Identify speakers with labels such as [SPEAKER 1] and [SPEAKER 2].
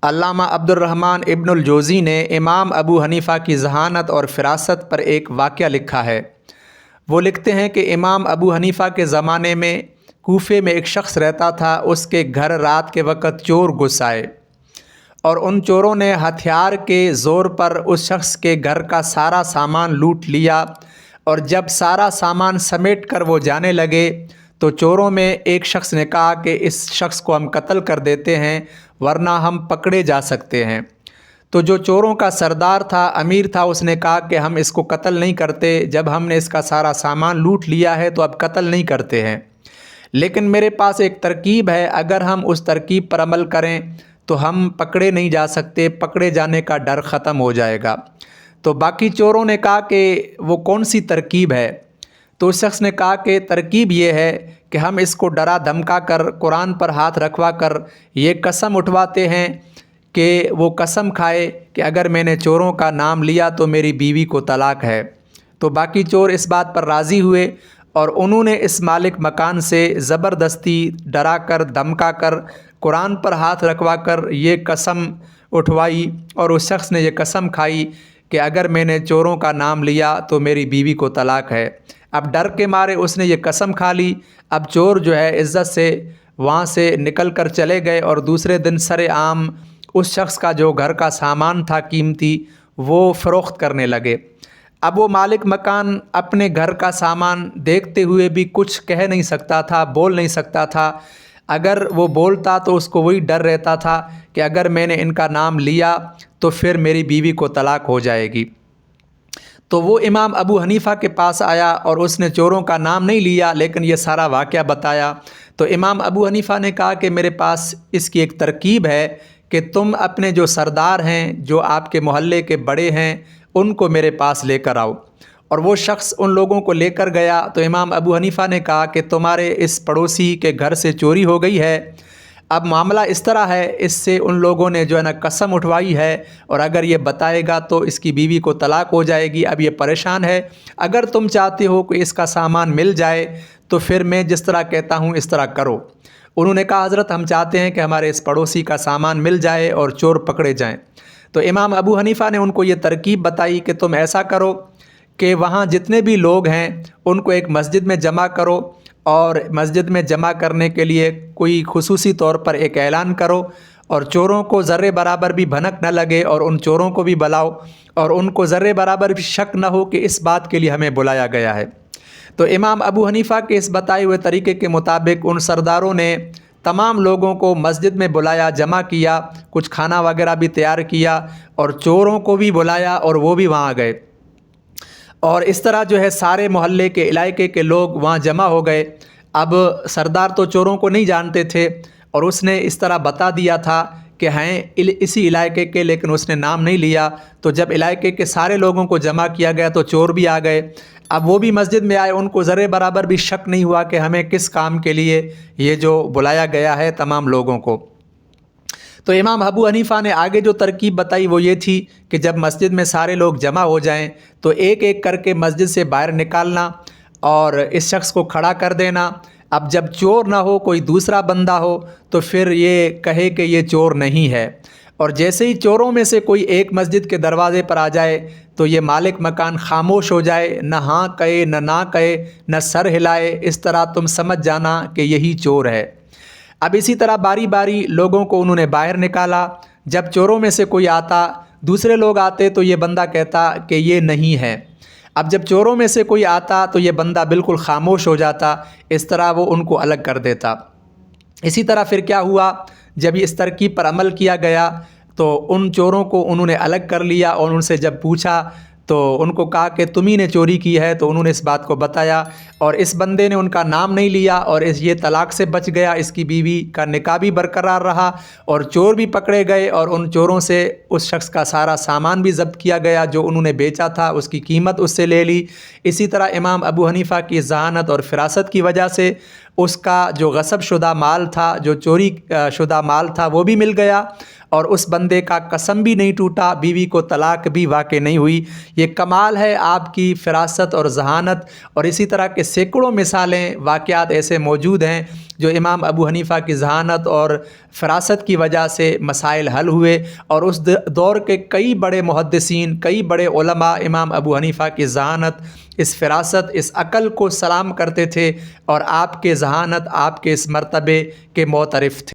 [SPEAKER 1] علامہ عبدالرحمن ابن الجوزی نے امام ابو حنیفہ کی ذہانت اور فراست پر ایک واقعہ لکھا ہے۔ وہ لکھتے ہیں کہ امام ابو حنیفہ کے زمانے میں کوفے میں ایک شخص رہتا تھا۔ اس کے گھر رات کے وقت چور گھس آئے اور ان چوروں نے ہتھیار کے زور پر اس شخص کے گھر کا سارا سامان لوٹ لیا، اور جب سارا سامان سمیٹ کر وہ جانے لگے تو چوروں میں ایک شخص نے کہا کہ اس شخص کو ہم قتل کر دیتے ہیں ورنہ ہم پکڑے جا سکتے ہیں۔ تو جو چوروں کا سردار تھا، امیر تھا، اس نے کہا کہ ہم اس کو قتل نہیں کرتے، جب ہم نے اس کا سارا سامان لوٹ لیا ہے تو اب قتل نہیں کرتے ہیں، لیکن میرے پاس ایک ترکیب ہے، اگر ہم اس ترکیب پر عمل کریں تو ہم پکڑے نہیں جا سکتے، پکڑے جانے کا ڈر ختم ہو جائے گا۔ تو باقی چوروں نے کہا کہ وہ کون سی ترکیب ہے؟ تو اس شخص نے کہا کہ ترکیب یہ ہے کہ ہم اس کو ڈرا دھمکا کر، قرآن پر ہاتھ رکھوا کر یہ قسم اٹھواتے ہیں کہ وہ قسم کھائے کہ اگر میں نے چوروں کا نام لیا تو میری بیوی کو طلاق ہے۔ تو باقی چور اس بات پر راضی ہوئے اور انہوں نے اس مالک مکان سے زبردستی ڈرا کر، دھمکا کر، قرآن پر ہاتھ رکھوا کر یہ قسم اٹھوائی، اور اس شخص نے یہ قسم کھائی کہ اگر میں نے چوروں کا نام لیا تو میری بیوی کو طلاق ہے۔ اب ڈر کے مارے اس نے یہ قسم کھا لی۔ اب چور جو ہے عزت سے وہاں سے نکل کر چلے گئے، اور دوسرے دن سر عام اس شخص کا جو گھر کا سامان تھا قیمتی وہ فروخت کرنے لگے۔ اب وہ مالک مکان اپنے گھر کا سامان دیکھتے ہوئے بھی کچھ کہہ نہیں سکتا تھا، بول نہیں سکتا تھا۔ اگر وہ بولتا تو اس کو وہی ڈر رہتا تھا کہ اگر میں نے ان کا نام لیا تو پھر میری بیوی کو طلاق ہو جائے گی۔ تو وہ امام ابو حنیفہ کے پاس آیا اور اس نے چوروں کا نام نہیں لیا لیکن یہ سارا واقعہ بتایا۔ تو امام ابو حنیفہ نے کہا کہ میرے پاس اس کی ایک ترکیب ہے کہ تم اپنے جو سردار ہیں، جو آپ کے محلے کے بڑے ہیں، ان کو میرے پاس لے کر آؤ۔ اور وہ شخص ان لوگوں کو لے کر گیا۔ تو امام ابو حنیفہ نے کہا کہ تمہارے اس پڑوسی کے گھر سے چوری ہو گئی ہے، اب معاملہ اس طرح ہے، اس سے ان لوگوں نے جو ہے نا قسم اٹھوائی ہے، اور اگر یہ بتائے گا تو اس کی بیوی کو طلاق ہو جائے گی، اب یہ پریشان ہے۔ اگر تم چاہتے ہو کہ اس کا سامان مل جائے تو پھر میں جس طرح کہتا ہوں اس طرح کرو۔ انہوں نے کہا حضرت ہم چاہتے ہیں کہ ہمارے اس پڑوسی کا سامان مل جائے اور چور پکڑے جائیں۔ تو امام ابو حنیفہ نے ان کو یہ ترکیب بتائی کہ تم ایسا کرو کہ وہاں جتنے بھی لوگ ہیں ان کو ایک مسجد میں جمع کرو، اور مسجد میں جمع کرنے کے لیے کوئی خصوصی طور پر ایک اعلان کرو، اور چوروں کو ذرے برابر بھی بھنک نہ لگے، اور ان چوروں کو بھی بلاؤ اور ان کو ذرے برابر بھی شک نہ ہو کہ اس بات کے لیے ہمیں بلایا گیا ہے۔ تو امام ابو حنیفہ کے اس بتائے ہوئے طریقے کے مطابق ان سرداروں نے تمام لوگوں کو مسجد میں بلایا، جمع کیا، کچھ کھانا وغیرہ بھی تیار کیا، اور چوروں کو بھی بلایا اور وہ بھی وہاں گئے، اور اس طرح جو ہے سارے محلے کے علاقے کے لوگ وہاں جمع ہو گئے۔ اب سردار تو چوروں کو نہیں جانتے تھے، اور اس نے اس طرح بتا دیا تھا کہ ہیں اسی علاقے کے، لیکن اس نے نام نہیں لیا۔ تو جب علاقے کے سارے لوگوں کو جمع کیا گیا تو چور بھی آ گئے۔ اب وہ بھی مسجد میں آئے، ان کو ذرے برابر بھی شک نہیں ہوا کہ ہمیں کس کام کے لیے یہ جو بلایا گیا ہے تمام لوگوں کو۔ تو امام ابو حنیفہ نے آگے جو ترکیب بتائی وہ یہ تھی کہ جب مسجد میں سارے لوگ جمع ہو جائیں تو ایک ایک کر کے مسجد سے باہر نکالنا اور اس شخص کو کھڑا کر دینا۔ اب جب چور نہ ہو، کوئی دوسرا بندہ ہو تو پھر یہ کہے کہ یہ چور نہیں ہے، اور جیسے ہی چوروں میں سے کوئی ایک مسجد کے دروازے پر آ جائے تو یہ مالک مکان خاموش ہو جائے، نہ ہاں کہے نہ کہے، نہ سر ہلائے، اس طرح تم سمجھ جانا کہ یہی چور ہے۔ اب اسی طرح باری باری لوگوں کو انہوں نے باہر نکالا۔ جب چوروں میں سے کوئی آتا، دوسرے لوگ آتے تو یہ بندہ کہتا کہ یہ نہیں ہے۔ اب جب چوروں میں سے کوئی آتا تو یہ بندہ بالکل خاموش ہو جاتا، اس طرح وہ ان کو الگ کر دیتا۔ اسی طرح پھر کیا ہوا، جب اس ترکیب پر عمل کیا گیا تو ان چوروں کو انہوں نے الگ کر لیا، اور ان سے جب پوچھا تو ان کو کہا کہ تم ہی نے چوری کی ہے، تو انہوں نے اس بات کو بتایا، اور اس بندے نے ان کا نام نہیں لیا، اور یہ طلاق سے بچ گیا، اس کی بیوی کا نکاح بھی برقرار رہا، اور چور بھی پکڑے گئے، اور ان چوروں سے اس شخص کا سارا سامان بھی ضبط کیا گیا جو انہوں نے بیچا تھا، اس کی قیمت اس سے لے لی۔ اسی طرح امام ابو حنیفہ کی ذہانت اور فراست کی وجہ سے اس کا جو غصب شدہ مال تھا، جو چوری شدہ مال تھا، وہ بھی مل گیا، اور اس بندے کا قسم بھی نہیں ٹوٹا، بیوی کو طلاق بھی واقع نہیں ہوئی۔ یہ کمال ہے آپ کی فراست اور ذہانت، اور اسی طرح کے سینکڑوں مثالیں، واقعات ایسے موجود ہیں جو امام ابو حنیفہ کی ذہانت اور فراست کی وجہ سے مسائل حل ہوئے، اور اس دور کے کئی بڑے محدثین، کئی بڑے علماء امام ابو حنیفہ کی ذہانت، اس فراست، اس عقل کو سلام کرتے تھے، اور آپ کے ذہانت، آپ کے اس مرتبے کے معترف تھے۔